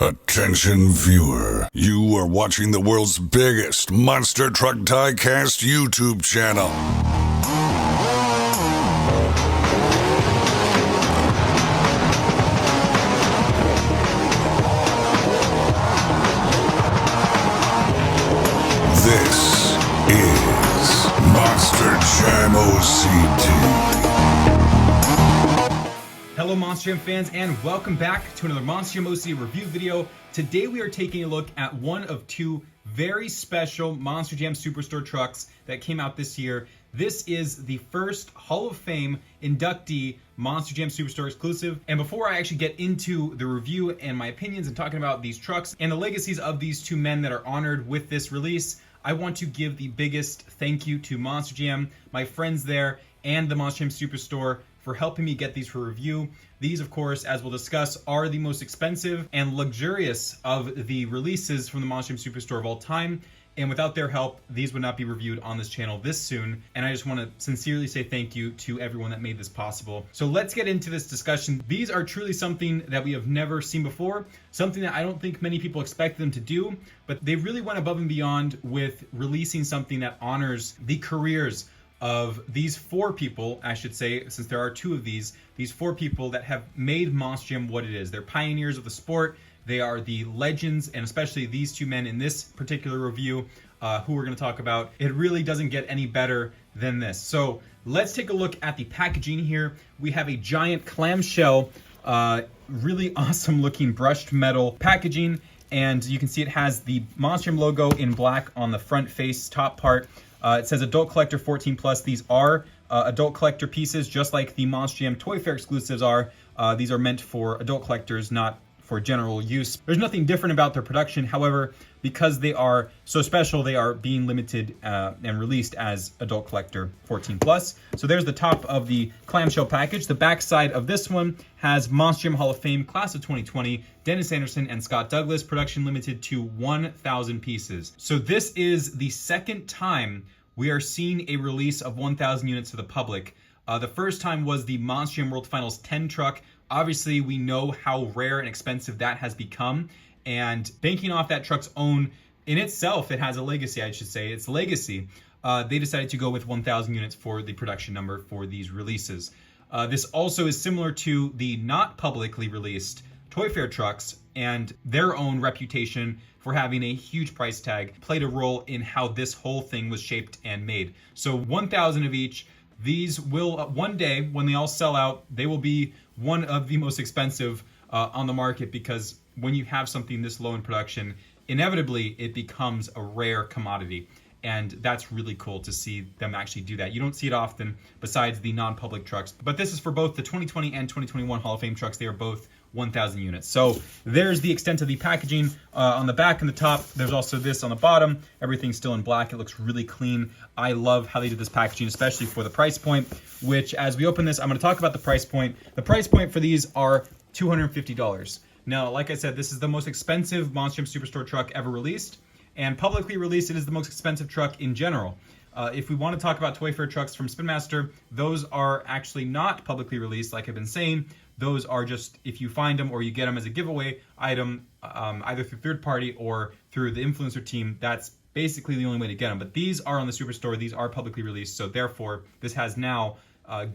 Attention viewer, you are watching the world's biggest Monster Truck Diecast YouTube channel. This is Monster Jam OCT. Hello Monster Jam fans, and welcome back to another Monster Jam OCT review video. Today we are taking a look at one of two very special Monster Jam Superstore trucks that came out this year. This is the first Hall of Fame inductee Monster Jam Superstore exclusive. And before I actually get into the review and my opinions and talking about these trucks and the legacies of these two men that are honored with this release, I want to give the biggest thank you to Monster Jam, my friends there, and the Monster Jam Superstore for helping me get these for review. These, of course, as we'll discuss, are the most expensive and luxurious of the releases from the Monster Jam Superstore of all time. And without their help, these would not be reviewed on this channel this soon. And I just want to sincerely say thank you to everyone that made this possible. So let's get into this discussion. These are truly something that we have never seen before, something that I don't think many people expect them to do, but they really went above and beyond with releasing something that honors the careers of these four people, I should say, since there are two of these four people that have made Monster Jam what it is. They're pioneers of the sport. They are the legends, and especially these two men in this particular review, who we're going to talk about. It really doesn't get any better than this. So let's take a look at the packaging here. We have a giant clamshell, really awesome looking brushed metal packaging, and you can see it has the Monster Jam logo in black on the front face top part. It says Adult Collector 14 Plus. These are adult collector pieces, just like the Monster Jam Toy Fair exclusives are. These are meant for adult collectors, not for general use. There's nothing different about their production. However, because they are so special, they are being limited and released as Adult Collector 14 Plus. So there's the top of the clamshell package. The back side of this one has Monster Jam Hall of Fame, Class of 2020, Dennis Anderson and Scott Douglas, production limited to 1,000 pieces. So this is the second time we are seeing a release of 1,000 units to the public. The first time was the Monster Jam World Finals 10 truck. Obviously, we know how rare and expensive that has become. And banking off that truck's own, in itself, it has a legacy, I should say. It's legacy. They decided to go with 1,000 units for the production number for these releases. This also is similar to the not publicly released Toy Fair trucks, and their own reputation for having a huge price tag played a role in how this whole thing was shaped and made. So 1,000 of each. These will, one day, when they all sell out, they will be one of the most expensive on the market, because when you have something this low in production, inevitably it becomes a rare commodity. And that's really cool to see them actually do that. You don't see it often besides the non-public trucks. But this is for both the 2020 and 2021 Hall of Fame trucks. They are both 1,000 units. So there's the extent of the packaging on the back and the top. There's also this on the bottom. Everything's still in black. It looks really clean. I love how they did this packaging, especially for the price point, which as we open this, I'm going to talk about the price point. The price point for these are $250. Now, like I said, this is the most expensive Monster Jam Superstore truck ever released. And publicly released, it is the most expensive truck in general. If we want to talk about Toy Fair trucks from Spin Master, those are actually not publicly released, like I've been saying. Those are just, if you find them or you get them as a giveaway item, either through third party or through the influencer team, that's basically the only way to get them. But these are on the Superstore, these are publicly released, so therefore this has now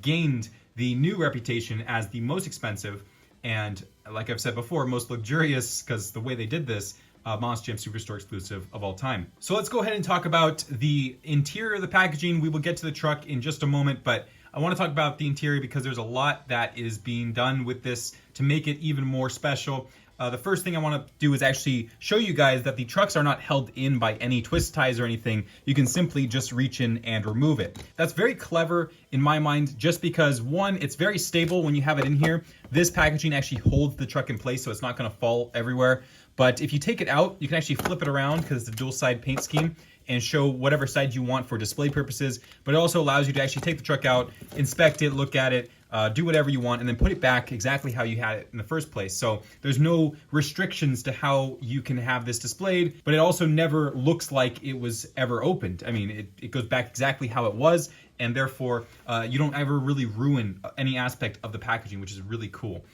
gained the new reputation as the most expensive and, like I've said before, most luxurious, because the way they did this, Monster Jam Superstore exclusive of all time. So let's go ahead and talk about the interior of the packaging. We will get to the truck in just a moment, but I want to talk about the interior because there's a lot that is being done with this to make it even more special. The first thing I want to do is actually show you guys that the trucks are not held in by any twist ties or anything. You can simply just reach in and remove it. That's very clever in my mind, just because one, it's very stable when you have it in here. This packaging actually holds the truck in place, so it's not going to fall everywhere. But if you take it out, you can actually flip it around because it's a dual side paint scheme and show whatever side you want for display purposes. But it also allows you to actually take the truck out, inspect it, look at it, do whatever you want, and then put it back exactly how you had it in the first place. So there's no restrictions to how you can have this displayed, but it also never looks like it was ever opened. I mean, it goes back exactly how it was, and therefore you don't ever really ruin any aspect of the packaging, which is really cool.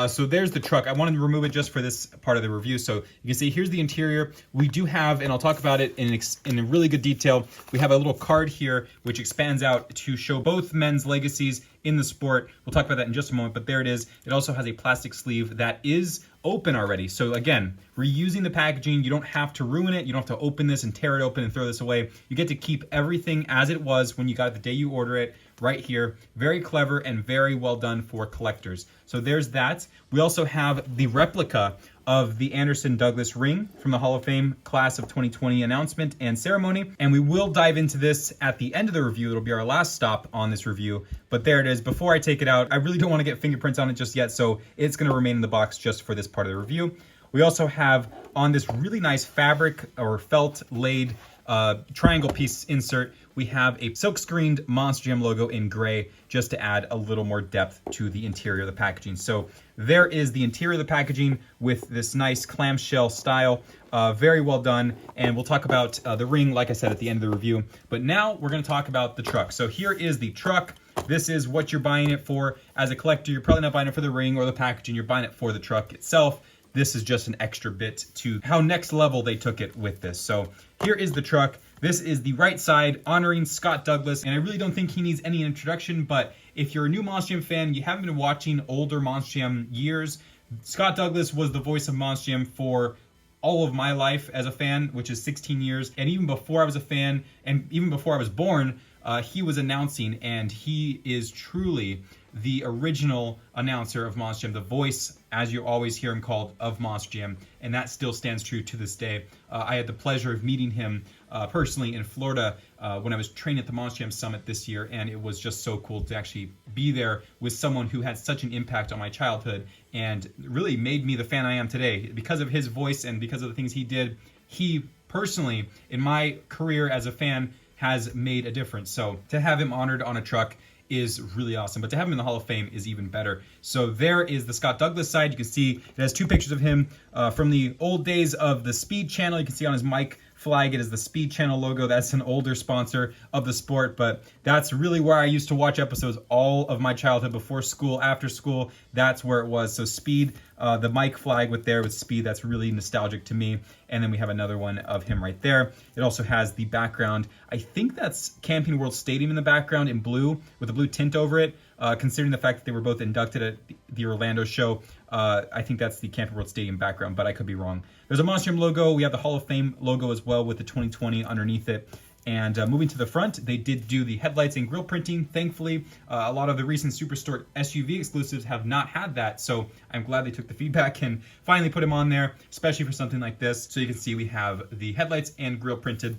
So there's the truck. I wanted to remove it just for this part of the review. So you can see here's the interior. We do have, and I'll talk about it in really good detail, we have a little card here which expands out to show both men's legacies in the sport. We'll talk about that in just a moment, but there it is. It also has a plastic sleeve that is open already. So again, reusing the packaging. You don't have to ruin it. You don't have to open this and tear it open and throw this away. You get to keep everything as it was when you got it the day you order it, right here. Very clever and very well done for collectors. So there's that. We also have the replica of the Anderson Douglas ring from the Hall of Fame class of 2020 announcement and ceremony. And we will dive into this at the end of the review. It'll be our last stop on this review. But there it is. Before I take it out, I really don't want to get fingerprints on it just yet, so it's going to remain in the box just for this part of the review. We also have on this really nice fabric or felt laid triangle piece insert, we have a silk screened Monster Jam logo in gray just to add a little more depth to the interior of the packaging. So there is the interior of the packaging with this nice clamshell style. Very well done. And we'll talk about the ring, like I said, at the end of the review. But now we're going to talk about the truck. So here is the truck. This is what you're buying it for. As a collector, you're probably not buying it for the ring or the packaging. You're buying it for the truck itself. This is just an extra bit to how next level they took it with this. So here is the truck. This is the right side honoring Scott Douglas. And I really don't think he needs any introduction, but if you're a new Monster Jam fan, you haven't been watching older Monster Jam years, Scott Douglas was the voice of Monster Jam for all of my life as a fan, which is 16 years. And even before I was a fan, and even before I was born, he was announcing, and he is truly the original announcer of Monster Jam, the voice, as you always hear him called, of Monster Jam, and that still stands true to this day. I had the pleasure of meeting him personally in Florida when I was training at the Monster Jam Summit this year, and it was just so cool to actually be there with someone who had such an impact on my childhood and really made me the fan I am today. Because of his voice and because of the things he did, he personally, in my career as a fan, has made a difference. So to have him honored on a truck is really awesome, but to have him in the Hall of Fame is even better. So there is the Scott Douglas side. You can see it has two pictures of him from the old days of the Speed Channel. You can see on his mic flag it is the Speed Channel logo. That's an older sponsor of the sport, but that's really where I used to watch episodes all of my childhood, before school, after school. That's where it was. So Speed, the mic flag with Speed, that's really nostalgic to me. And then we have another one of him right there. It also has the background. I think that's Camping World Stadium in the background in blue with a blue tint over it. Considering the fact that they were both inducted at the Orlando show, I think that's the Camping World Stadium background, but I could be wrong. There's a Monster Jam logo. We have the Hall of Fame logo as well with the 2020 underneath it. And moving to the front, they did do the headlights and grille printing. Thankfully, a lot of the recent Superstore SUV exclusives have not had that, so I'm glad they took the feedback and finally put them on there, especially for something like this. So you can see we have the headlights and grille printed.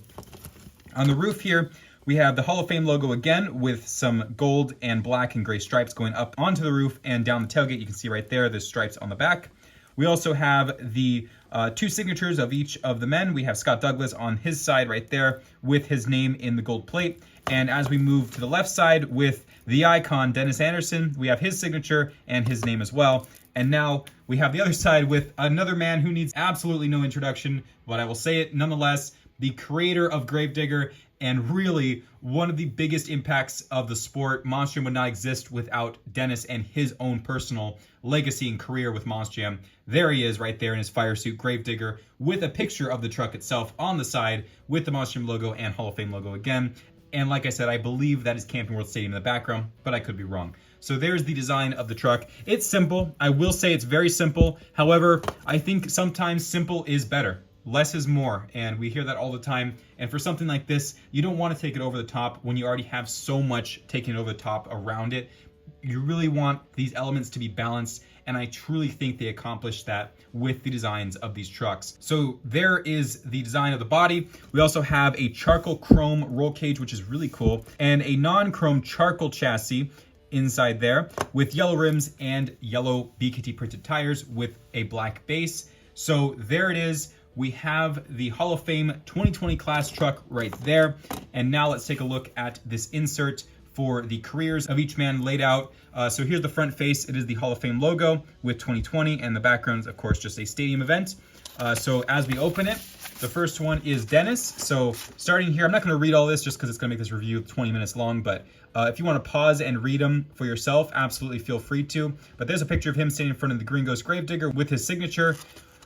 On the roof here, we have the Hall of Fame logo again with some gold and black and gray stripes going up onto the roof and down the tailgate. You can see right there, the stripes on the back. We also have the two signatures of each of the men. We have Scott Douglas on his side right there with his name in the gold plate. And as we move to the left side with the icon, Dennis Anderson, we have his signature and his name as well. And now we have the other side with another man who needs absolutely no introduction, but I will say it nonetheless, the creator of Gravedigger, and really one of the biggest impacts of the sport. Monster Jam would not exist without Dennis and his own personal legacy and career with Monster Jam. There he is right there in his fire suit, Gravedigger, with a picture of the truck itself on the side with the Monster Jam logo and Hall of Fame logo again. And like I said, I believe that is Camping World Stadium in the background, but I could be wrong. So there's the design of the truck. It's simple. I will say it's very simple. However, I think sometimes simple is better. Less is more, and we hear that all the time. And for something like this, you don't want to take it over the top when you already have so much taken over the top around it. You really want these elements to be balanced, and I truly think they accomplished that with the designs of these trucks. So there is the design of the body. We also have a charcoal chrome roll cage, which is really cool, and a non-chrome charcoal chassis inside there with yellow rims and yellow BKT printed tires with a black base. So there it is. We have the Hall of Fame 2020 class truck right there. And now let's take a look at this insert for the careers of each man laid out. So here's the front face. It is the Hall of Fame logo with 2020, and the background is, of course, just a stadium event. So as we open it, The first one is Dennis. So starting here, I'm not going to read all this just because it's going to make this review 20 minutes long, but if you want to pause and read them for yourself, absolutely feel free to. But there's a picture of him standing in front of the Green Ghost Gravedigger with his signature.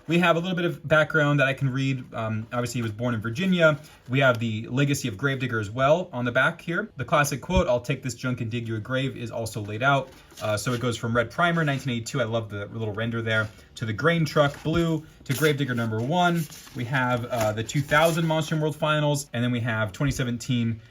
We have a little bit of background that I can read. Obviously, he was born in Virginia. We have the legacy of Gravedigger as well on the back here. The classic quote, "I'll take this junk and dig you a grave," is also laid out. So it goes from Red Primer, 1982. I love the little render there. To the Grain Truck Blue, to Gravedigger #1. We have the 2000 Monster World Finals, and then we have 2017.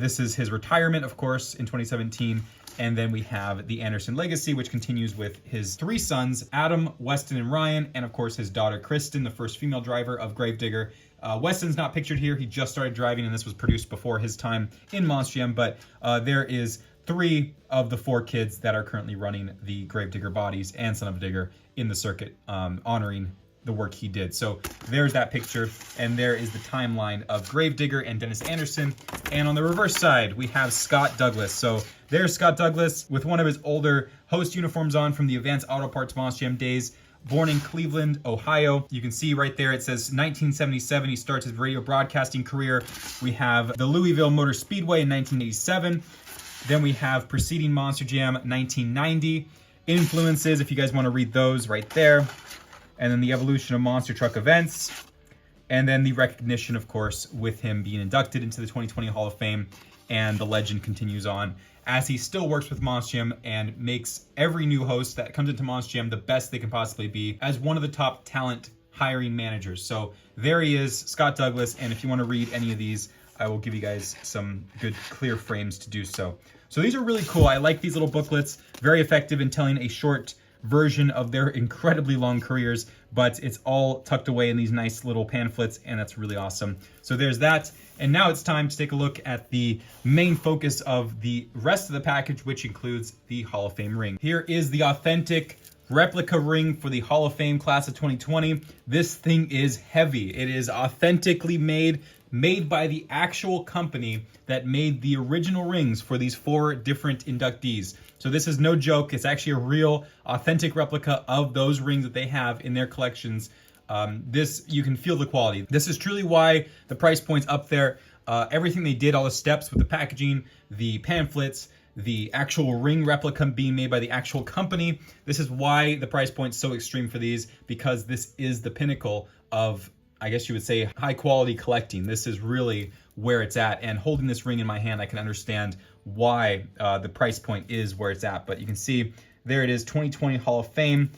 This is his retirement, of course, in 2017. And then we have the Anderson legacy, which continues with his 3 sons, Adam, Weston, and Ryan, and of course his daughter, Kristen, the first female driver of Gravedigger. Weston's not pictured here. He just started driving, and this was produced before his time in Monster Jam, but there is 3 of the 4 kids that are currently running the Gravedigger bodies and Son of a Digger in the circuit, honoring the work he did. So there's that picture, and there is the timeline of Gravedigger and Dennis Anderson. And on the reverse side, we have Scott Douglas. So there's Scott Douglas with one of his older host uniforms on from the Advanced Auto Parts Monster Jam days. Born in Cleveland, Ohio. You can see right there, it says 1977, he starts his radio broadcasting career. We have the Louisville Motor Speedway in 1987. Then we have preceding Monster Jam, 1990. Influences, if you guys want to read those, right there. And then the evolution of monster truck events. And then the recognition, of course, with him being inducted into the 2020 Hall of Fame. And the legend continues on as he still works with Monster Jam and makes every new host that comes into Monster Jam the best they can possibly be as one of the top talent hiring managers. So there he is, Scott Douglas. And if you want to read any of these, I will give you guys some good clear frames to do so. So these are really cool. I like these little booklets. Very effective in telling a short version of their incredibly long careers, but it's all tucked away in these nice little pamphlets, and that's really awesome. So there's that. And now it's time to take a look at the main focus of the rest of the package, which includes the Hall of Fame ring. Here is the authentic replica ring for the Hall of Fame class of 2020. This thing is heavy. It is authentically made by the actual company that made the original rings for these 4 different inductees. So this is no joke. It's actually a real, authentic replica of those rings that they have in their collections. You can feel the quality. This is truly why the price point's up there. Everything they did, all the steps with the packaging, the pamphlets, the actual ring replica being made by the actual company. This is why the price point's so extreme for these, because this is the pinnacle of, I guess you would say, high quality collecting. This is really where it's at. And holding this ring in my hand, I can understand why the price point is where it's at. But you can see there it is, 2020 Hall of Fame.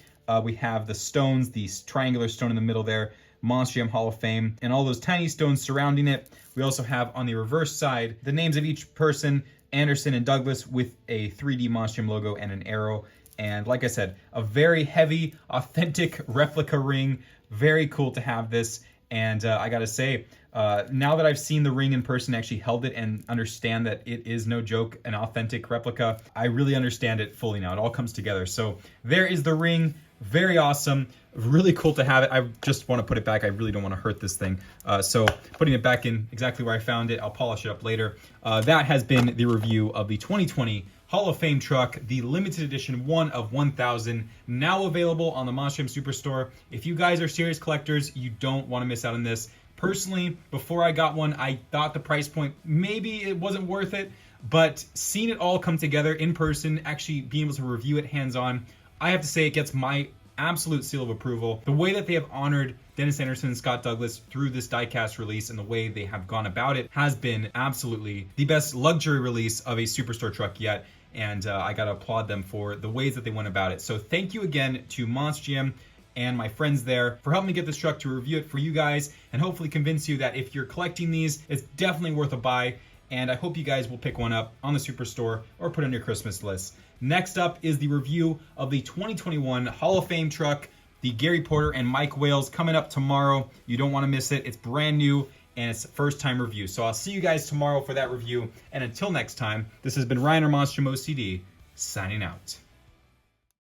We have the stones, the triangular stone in the middle there, Monster Jam Hall of Fame, and all those tiny stones surrounding it. We also have on the reverse side the names of each person, Anderson and Douglas, with a 3D Monster Jam logo and an arrow. And like I said, a very heavy, authentic replica ring. Very cool to have this. And I gotta say, now that I've seen the ring in person, actually held it, and understand that it is no joke, an authentic replica, I really understand it fully now. It all comes together. So there is the ring. Very awesome. Really cool to have it. I just want to put it back. I really don't want to hurt this thing. So putting it back in exactly where I found it. I'll polish it up later. That has been the review of the 2020 Hall of Fame truck, the limited edition 1 of 1,000, now available on the Monster Jam Superstore. If you guys are serious collectors, you don't want to miss out on this. Personally, before I got one, I thought the price point, maybe it wasn't worth it, but seeing it all come together in person, actually being able to review it hands-on, I have to say it gets my absolute seal of approval. The way that they have honored Dennis Anderson and Scott Douglas through this diecast release and the way they have gone about it has been absolutely the best luxury release of a Superstore truck yet. And I gotta applaud them for the ways that they went about it. So thank you again to Monster Jam and my friends there for helping me get this truck to review it for you guys, and hopefully convince you that if you're collecting these, it's definitely worth a buy. And I hope you guys will pick one up on the Superstore or put it on your Christmas list. Next up is the review of the 2021 Hall of Fame truck, the Gary Porter and Mike Wales, coming up tomorrow. You don't want to miss it. It's brand new and it's first time review. So I'll see you guys tomorrow for that review. And until next time, this has been Ryan or Monster Jam OCD signing out.